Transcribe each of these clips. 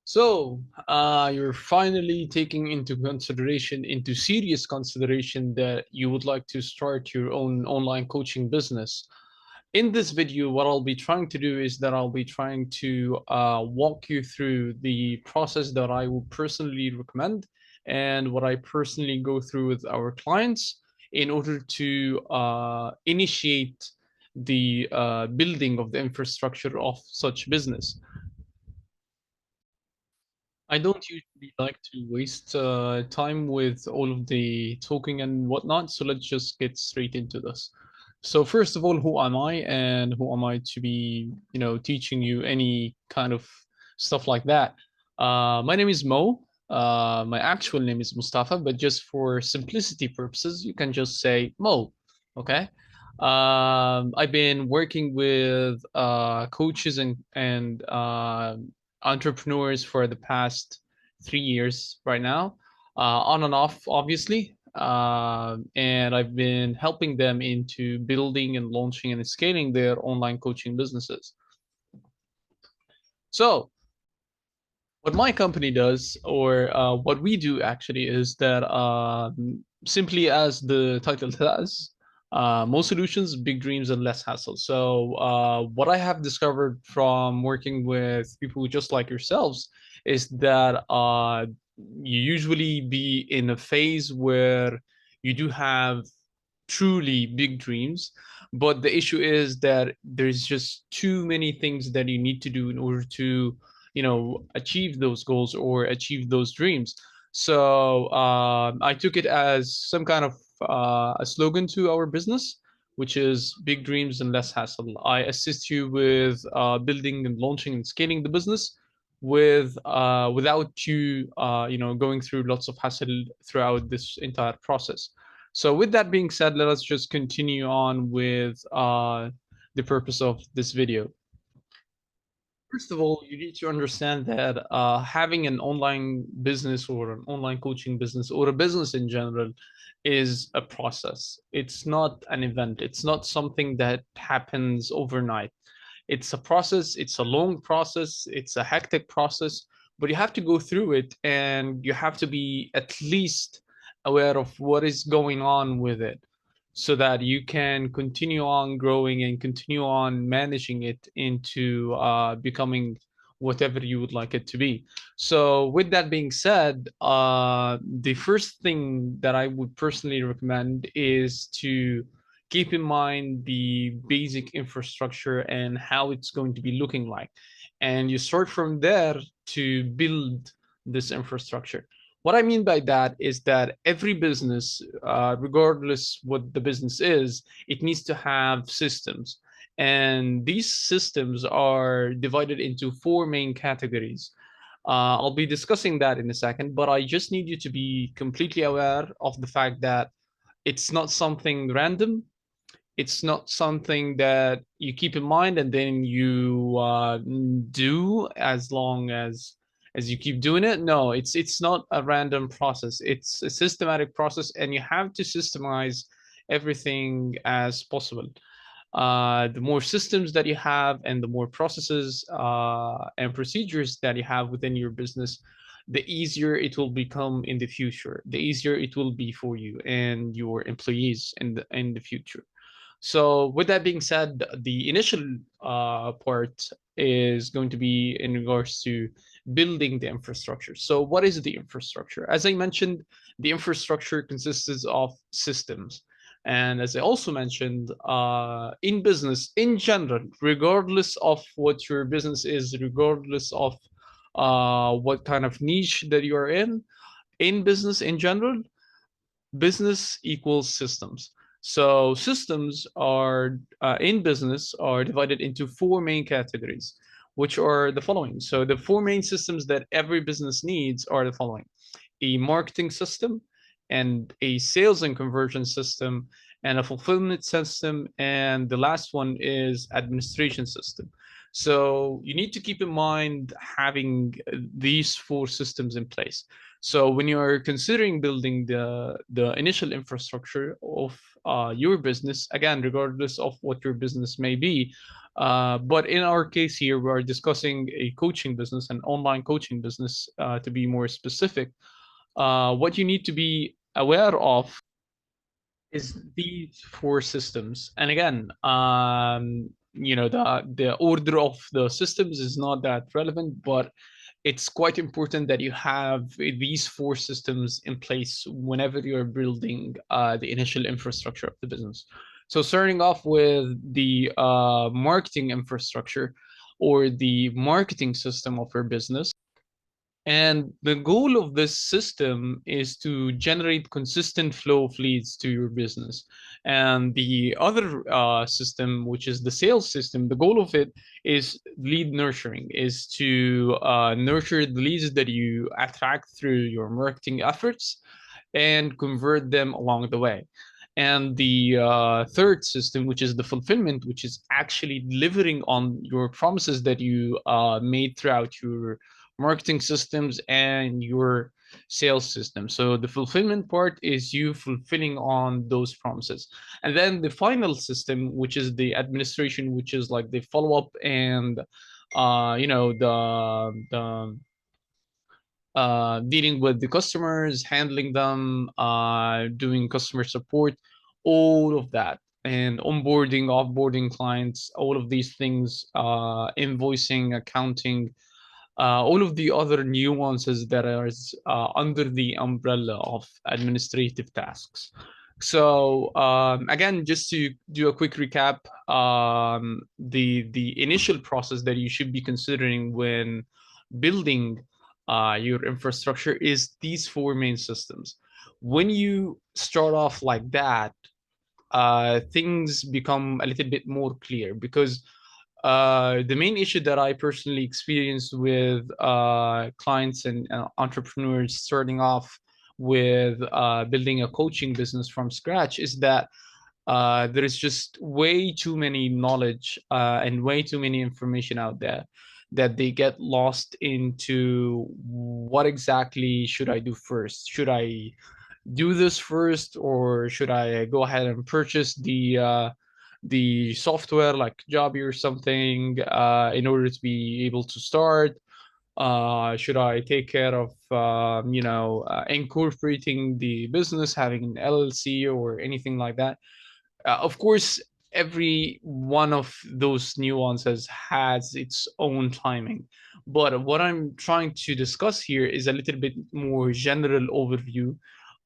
So, you're finally taking into serious consideration that you would like to start your own online coaching business. In this video, what I'll be trying to do is that I'll be trying to walk you through the process that I would personally recommend and what I personally go through with our clients in order to initiate the building of the infrastructure of such business. I don't usually like to waste time with all of the talking and whatnot, so let's just get straight into this. So first of all, who am I and who am I to be, teaching you any kind of stuff like that? My name is Mo. My actual name is Mustafa, but just for simplicity purposes, you can just say Mo, okay? I've been working with coaches and entrepreneurs for the past 3 years right now, on and off, obviously. And I've been helping them into building and launching and scaling their online coaching businesses. So, what my company does, or what we do actually, is that simply as the title says, more solutions, big dreams, and less hassle. So, what I have discovered from working with people just like yourselves is that you usually be in a phase where you do have truly big dreams, but the issue is that there's just too many things that you need to do in order to achieve those goals or achieve those dreams. So I took it as some kind of a slogan to our business, which is big dreams and less hassle. I assist you with building and launching and scaling the business without you going through lots of hassle throughout this entire process. So with that being said, let us just continue on with the purpose of this video. First of all, you need to understand that having an online business or an online coaching business or a business in general is a process. It's not an event. It's not something that happens overnight. It's a process. It's a long process. It's a hectic process, but you have to go through it and you have to be at least aware of what is going on with it so that you can continue on growing and continue on managing it into becoming whatever you would like it to be. So, with that being said, the first thing that I would personally recommend is to keep in mind the basic infrastructure and how it's going to be looking like. And you start from there to build this infrastructure. What I mean by that is that every business, regardless what the business is, it needs to have systems. And these systems are divided into four main categories. I'll be discussing that in a second, but I just need you to be completely aware of the fact that it's not something random. It's not something that you keep in mind and then you do as long as you keep doing it. No, it's not a random process. It's a systematic process, and you have to systemize everything as possible. The more systems that you have and the more processes and procedures that you have within your business, the easier it will become in the future. The easier it will be for you and your employees in the future. So with that being said, the initial part is going to be in regards to building the infrastructure. So what is the infrastructure? As I mentioned, the infrastructure consists of systems. And as I also mentioned, in business in general, regardless of what your business is, regardless of what kind of niche that you are in business in general, business equals systems. So systems are in business are divided into four main categories, which are the following. So the four main systems that every business needs are the following: a marketing system, and a sales and conversion system, and a fulfillment system, and the last one is administration system. So you need to keep in mind having these four systems in place. So when you're considering building the initial infrastructure of your business, again, regardless of what your business may be, But in our case here, we are discussing a coaching business, an online coaching business, to be more specific. What you need to be aware of is these four systems. And again, the order of the systems is not that relevant, but it's quite important that you have these four systems in place whenever you're building the initial infrastructure of the business. So starting off with the marketing infrastructure or the marketing system of your business. And the goal of this system is to generate consistent flow of leads to your business. And the other system, which is the sales system, the goal of it is lead nurturing, is to nurture the leads that you attract through your marketing efforts and convert them along the way. And the third system, which is the fulfillment, which is actually delivering on your promises that you made throughout your marketing systems and your sales system. So the fulfillment part is you fulfilling on those promises. And then the final system, which is the administration, which is like the follow-up and dealing with the customers, handling them, doing customer support, all of that, and onboarding, offboarding clients, all of these things, invoicing, accounting, all of the other nuances that are under the umbrella of administrative tasks. So again, just to do a quick recap, the initial process that you should be considering when building your infrastructure is these four main systems. When you start off like that, things become a little bit more clear because the main issue that I personally experienced with clients and entrepreneurs starting off with building a coaching business from scratch is that there is just way too many knowledge and way too many information out there that they get lost into what exactly should I do first? Should I do this first, or should I go ahead and purchase the software like Jobby or something in order to be able to start? Should I take care of incorporating the business, having an LLC or anything like that? Of course, every one of those nuances has its own timing. But what I'm trying to discuss here is a little bit more general overview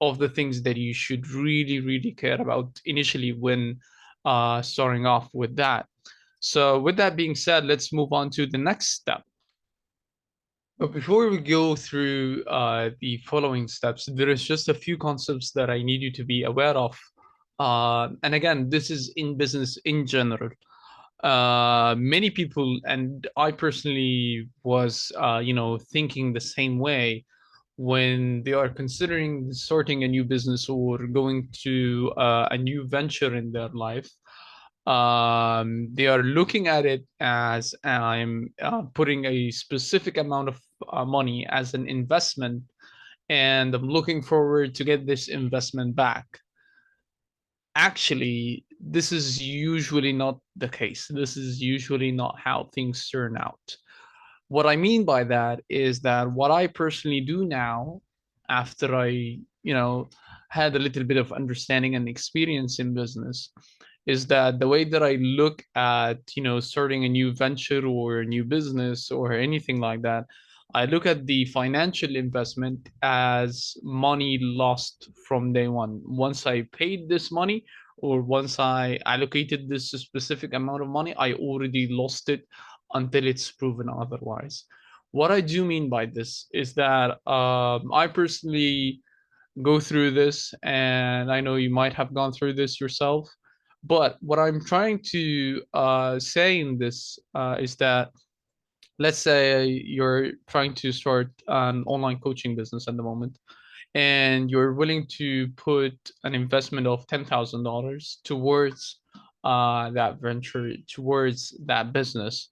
of the things that you should really, really care about initially when starting off with that. So with that being said, let's move on to the next step. But before we go through the following steps, there is just a few concepts that I need you to be aware of. And again, this is in business in general. Many people, and I personally was, thinking the same way when they are considering starting a new business or going to a new venture in their life. They are looking at it as I'm putting a specific amount of money as an investment, and I'm looking forward to get this investment back. Actually, this is usually not the case. This is usually not how things turn out. What I mean by that is that what I personally do now, after I, had a little bit of understanding and experience in business, is that the way that I look at, starting a new venture or a new business or anything like that, I look at the financial investment as money lost from day one. Once I paid this money or once I allocated this specific amount of money, I already lost it until it's proven otherwise. What I do mean by this is that I personally go through this, and I know you might have gone through this yourself. But what I'm trying to say in this is that, let's say you're trying to start an online coaching business at the moment, and you're willing to put an investment of $10,000 towards that venture, towards that business.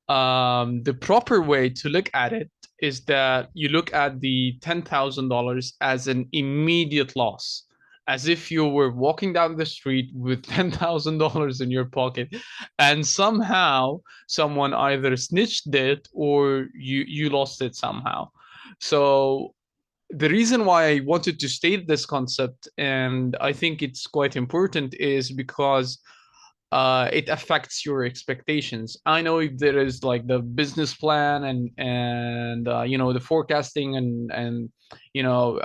The proper way to look at it is that you look at the $10,000 as an immediate loss, as if you were walking down the street with $10,000 in your pocket, and somehow someone either snitched it or you lost it somehow. So the reason why I wanted to state this concept, and I think it's quite important, is because it affects your expectations. I know if there is like the business plan and you know, the forecasting and you know,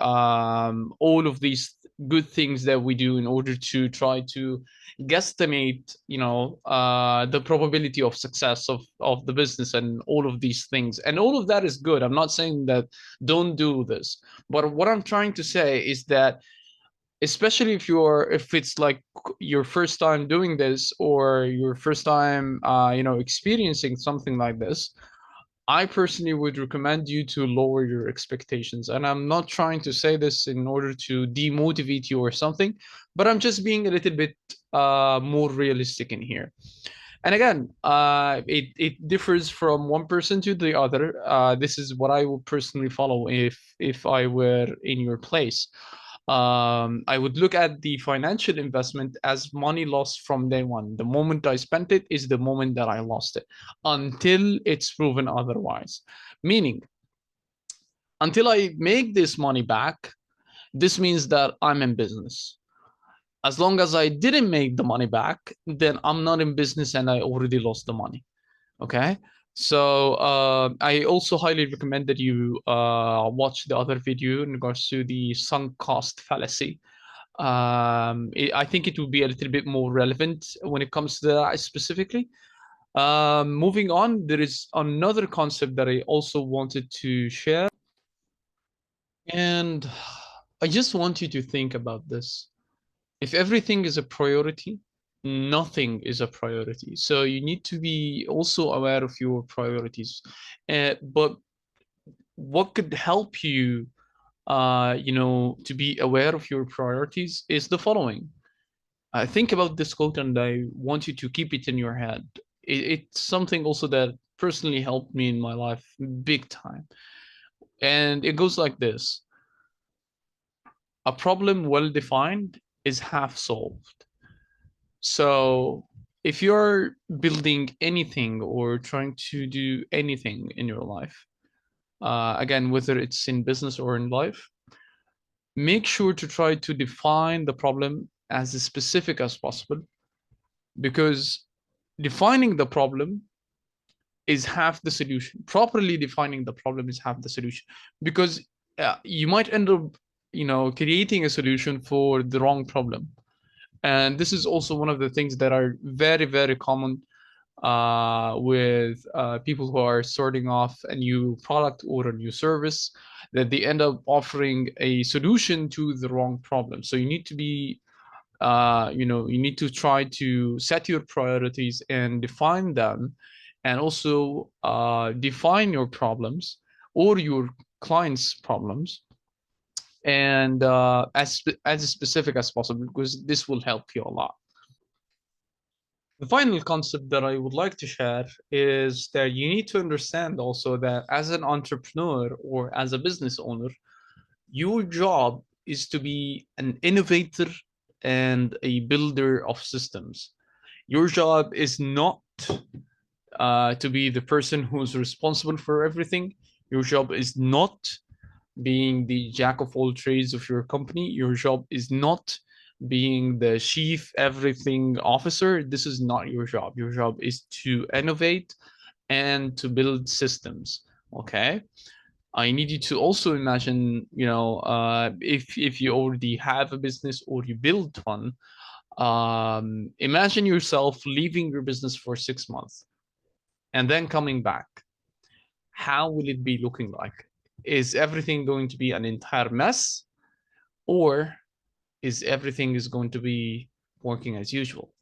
all of these good things that we do in order to try to guesstimate, you know, the probability of success of the business and all of these things, and all of that is good. I'm not saying that don't do this, but what I'm trying to say is that, especially if it's like your first time doing this, or your first time you know, experiencing something like this, I personally would recommend you to lower your expectations. And I'm not trying to say this in order to demotivate you or something, but I'm just being a little bit more realistic in here. And again, it differs from one person to the other. This is what I would personally follow if I were in your place. I would look at the financial investment as money lost from day one. The moment I spent it is the moment that I lost it, until it's proven otherwise. Meaning, until I make this money back, this means that I'm in business. As long as I didn't make the money back, then I'm not in business and I already lost the money. Okay. So I also highly recommend that you watch the other video in regards to the sunk cost fallacy. I think it will be a little bit more relevant when it comes to that specifically. Moving on, there is another concept that I also wanted to share, and I just want you to think about this. If everything is a priority, nothing is a priority. So you need to be also aware of your priorities. But what could help you, you know, to be aware of your priorities is the following. Think about this quote, and I want you to keep it in your head. It's something also that personally helped me in my life big time. And it goes like this: a problem well defined is half solved. So if you're building anything or trying to do anything in your life, again, whether it's in business or in life, make sure to try to define the problem as specific as possible, because defining the problem is half the solution. Properly defining the problem is half the solution, because you might end up, you know, creating a solution for the wrong problem. And this is also one of the things that are very, very common with people who are starting off a new product or a new service, that they end up offering a solution to the wrong problem. So you need to be, you know, you need to try to set your priorities and define them, and also define your problems or your clients' problems, and as specific as possible, because this will help you a lot. The final concept that I would like to share is that you need to understand also that as an entrepreneur or as a business owner, your job is to be an innovator and a builder of systems. Your job is not to be the person who's responsible for everything. Your job is not being the jack of all trades of your company. Your job is not being the chief everything officer. This is not your job. Your job is to innovate and to build systems. Okay. I need you to also imagine, you know, if you already have a business or you build one, imagine yourself leaving your business for 6 months and then coming back. How will it be looking like? Is everything going to be an entire mess, or is everything is going to be working as usual?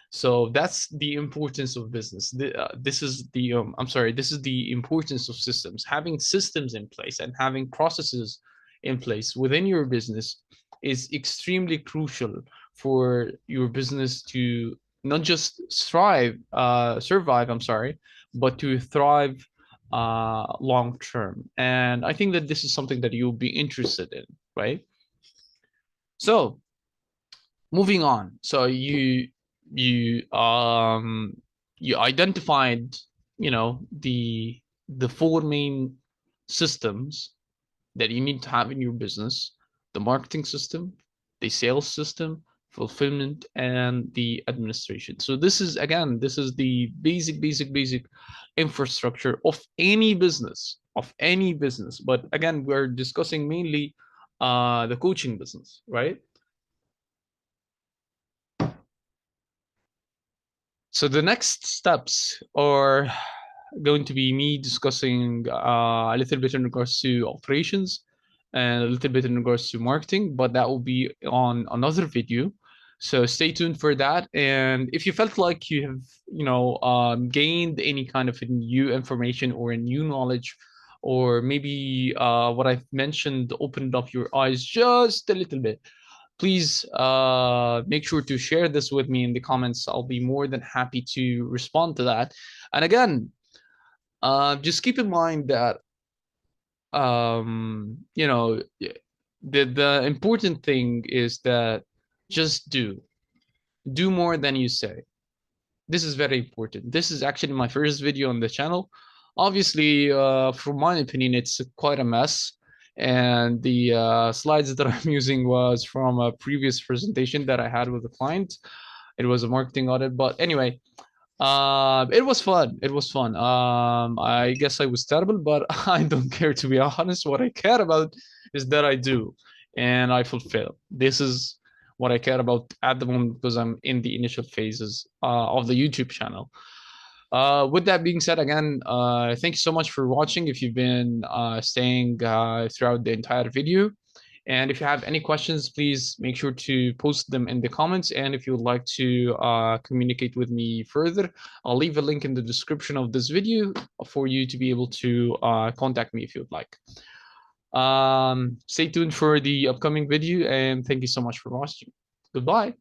So that's the importance of business. This is the I'm sorry, this is the importance of systems. Having systems in place and having processes in place within your business is extremely crucial for your business to not just survive, I'm sorry, but to thrive long term. And I think that this is something that you'll be interested in, right? So moving on. So you you identified, the four main systems that you need to have in your business: the marketing system, the sales system, fulfillment, and the administration. So this is the basic infrastructure of any business, But again, we're discussing mainly the coaching business, right? So the next steps are going to be me discussing a little bit in regards to operations and a little bit in regards to marketing, but that will be on another video. So stay tuned for that. And if you felt like you have, gained any kind of new information or a new knowledge, or maybe what I've mentioned opened up your eyes just a little bit, please make sure to share this with me in the comments. I'll be more than happy to respond to that. And again, just keep in mind that the important thing is that just do more than you say. This is very important. This is actually my first video on the channel. Obviously, from my opinion, it's quite a mess. And the slides that I'm using was from a previous presentation that I had with a client. It was a marketing audit. But anyway, it was fun. It was fun. I guess I was terrible, but I don't care, to be honest. What I care about is that I do and I fulfill. This is what I care about at the moment because I'm in the initial phases of the YouTube channel. With that being said, again, thank you so much for watching. If you've been staying throughout the entire video, and if you have any questions, please make sure to post them in the comments. And if you would like to communicate with me further, I'll leave a link in the description of this video for you to be able to contact me if you would like. Stay tuned for the upcoming video, and thank you so much for watching. Goodbye.